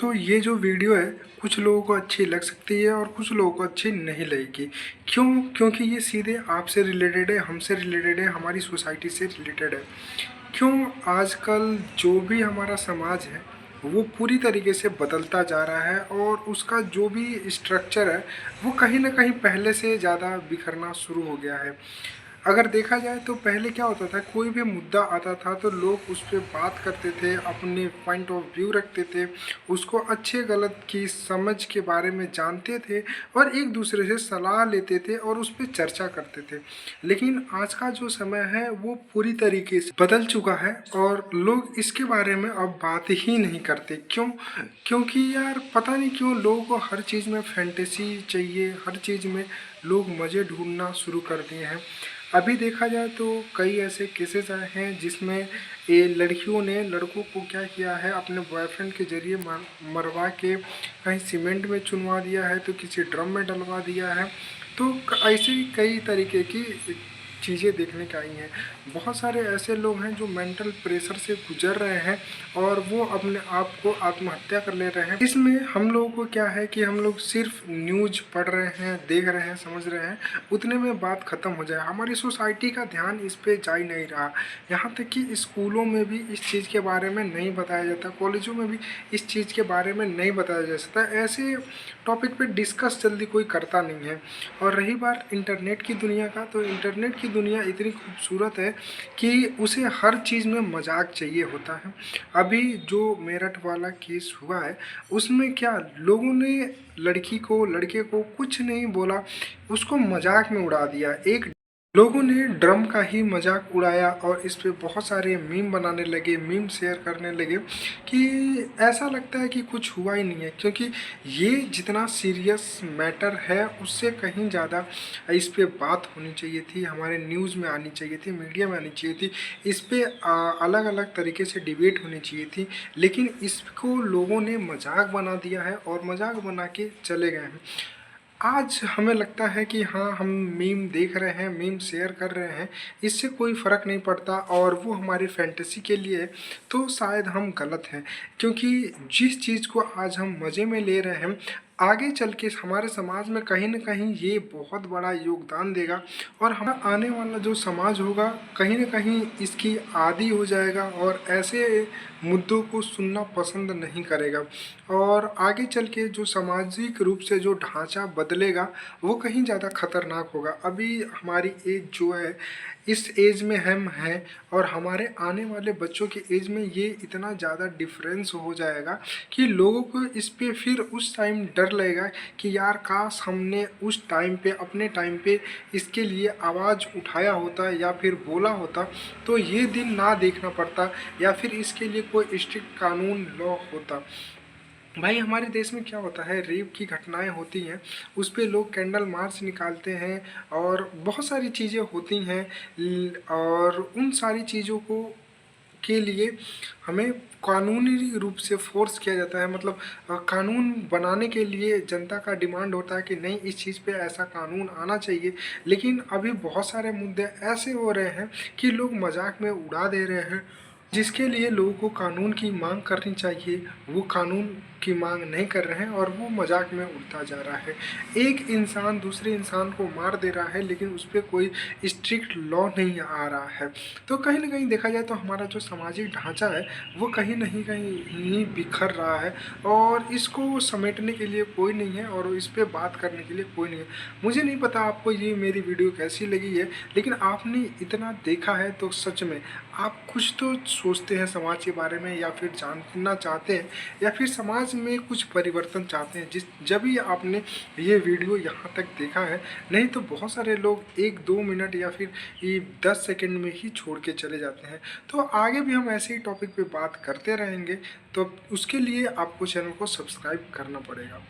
दोस्तों ये जो वीडियो है कुछ लोगों को अच्छी लग सकती है और कुछ लोगों को अच्छी नहीं लगेगी। क्योंकि ये सीधे आपसे रिलेटेड है, हमसे रिलेटेड है, हमारी सोसाइटी से रिलेटेड है। क्यों आजकल जो भी हमारा समाज है वो पूरी तरीके से बदलता जा रहा है और उसका जो भी स्ट्रक्चर है वो कहीं ना कहीं पहले से ज़्यादा बिखरना शुरू हो गया है। अगर देखा जाए तो पहले क्या होता था, कोई भी मुद्दा आता था तो लोग उस पर बात करते थे, अपने पॉइंट ऑफ व्यू रखते थे, उसको अच्छे गलत की समझ के बारे में जानते थे और एक दूसरे से सलाह लेते थे और उस पर चर्चा करते थे। लेकिन आज का जो समय है वो पूरी तरीके से बदल चुका है और लोग इसके बारे में अब बात ही नहीं करते। क्योंकि यार पता नहीं क्यों लोगों को हर चीज़ में फैंटेसी चाहिए, हर चीज़ में लोग मज़े ढूंढना शुरू कर दिए हैं। अभी देखा जाए तो कई ऐसे केसेस आए हैं जिसमें ये लड़कियों ने लड़कों को क्या किया है, अपने बॉयफ्रेंड के जरिए मरवा के कहीं सीमेंट में चुनवा दिया है तो किसी ड्रम में डलवा दिया है। तो ऐसे ही कई तरीके की चीज़ें देखने को आई हैं। बहुत सारे ऐसे लोग हैं जो मेंटल प्रेशर से गुजर रहे हैं और वो अपने आप को आत्महत्या कर ले रहे हैं। इसमें हम लोगों को क्या है कि हम लोग सिर्फ न्यूज पढ़ रहे हैं, देख रहे हैं, समझ रहे हैं, उतने में बात ख़त्म हो जाए। हमारी सोसाइटी का ध्यान इस पे जा ही नहीं रहा। यहाँ तक कि स्कूलों में भी इस चीज़ के बारे में नहीं बताया जाता, कॉलेजों में भी इस चीज़ के बारे में नहीं बताया जा सकता। ऐसे टॉपिक पे डिस्कस जल्दी कोई करता नहीं है। और रही बात इंटरनेट की दुनिया का, तो इंटरनेट की दुनिया इतनी खूबसूरत है कि उसे हर चीज़ में मजाक चाहिए होता है। अभी जो मेरठ वाला केस हुआ है उसमें क्या लोगों ने लड़की को, लड़के को कुछ नहीं बोला, उसको मजाक में उड़ा दिया। एक लोगों ने ड्रम का ही मजाक उड़ाया और इस पे बहुत सारे मीम बनाने लगे, मीम शेयर करने लगे कि ऐसा लगता है कि कुछ हुआ ही नहीं है। क्योंकि ये जितना सीरियस मैटर है उससे कहीं ज़्यादा इस पे बात होनी चाहिए थी, हमारे न्यूज़ में आनी चाहिए थी, मीडिया में आनी चाहिए थी, इस पे अलग अलग तरीके से डिबेट होनी चाहिए थी। लेकिन इसको लोगों ने मजाक बना दिया है और मजाक बना के चले गए हैं। आज हमें लगता है कि हाँ, हम मीम देख रहे हैं, मीम शेयर कर रहे हैं, इससे कोई फ़र्क नहीं पड़ता और वो हमारी फैंटेसी के लिए है, तो शायद हम गलत हैं। क्योंकि जिस चीज़ को आज हम मज़े में ले रहे हैं, आगे चल के हमारे समाज में कहीं न कहीं ये बहुत बड़ा योगदान देगा और हमारा आने वाला जो समाज होगा कहीं न कहीं इसकी आदी हो जाएगा और ऐसे मुद्दों को सुनना पसंद नहीं करेगा। और आगे चल के जो सामाजिक रूप से जो ढांचा बदलेगा वो कहीं ज़्यादा खतरनाक होगा। अभी हमारी एज जो है, इस एज में हम हैं और हमारे आने वाले बच्चों के एज में ये इतना ज़्यादा डिफरेंस हो जाएगा कि लोगों को इस पे फिर उस टाइम डर लगेगा कि यार काश हमने उस टाइम पे, अपने टाइम पे इसके लिए आवाज़ उठाया होता या फिर बोला होता तो ये दिन ना देखना पड़ता या फिर इसके लिए कोई स्ट्रिक्ट कानून लॉ होता। भाई हमारे देश में क्या होता है, रेप की घटनाएं होती हैं, उस पे लोग कैंडल मार्च निकालते हैं और बहुत सारी चीज़ें होती हैं। और उन सारी चीज़ों को के लिए हमें कानूनी रूप से फोर्स किया जाता है। मतलब कानून बनाने के लिए जनता का डिमांड होता है कि नहीं, इस चीज़ पे ऐसा कानून आना चाहिए। लेकिन अभी बहुत सारे मुद्दे ऐसे हो रहे हैं कि लोग मजाक में उड़ा दे रहे हैं, जिसके लिए लोगों को कानून की मांग करनी चाहिए, वो कानून की मांग नहीं कर रहे हैं और वो मजाक में उड़ता जा रहा है। एक इंसान दूसरे इंसान को मार दे रहा है लेकिन उस पर कोई स्ट्रिक्ट लॉ नहीं आ रहा है। तो कहीं ना कहीं देखा जाए तो हमारा जो सामाजिक ढांचा है वो कहीं नहीं कहीं ही बिखर रहा है और इसको समेटने के लिए कोई नहीं है और इस पर बात करने के लिए कोई नहीं है। मुझे नहीं पता आपको ये मेरी वीडियो कैसी लगी है, लेकिन आपने इतना देखा है तो सच में आप कुछ तो सोचते हैं समाज के बारे में या फिर जानना चाहते हैं या फिर समाज में कुछ परिवर्तन चाहते हैं, जब ही आपने ये वीडियो यहाँ तक देखा है। नहीं तो बहुत सारे लोग 1-2 मिनट या फिर ये 10 सेकंड में ही छोड़ के चले जाते हैं। तो आगे भी हम ऐसे ही टॉपिक पे बात करते रहेंगे, तो उसके लिए आपको चैनल को सब्सक्राइब करना पड़ेगा।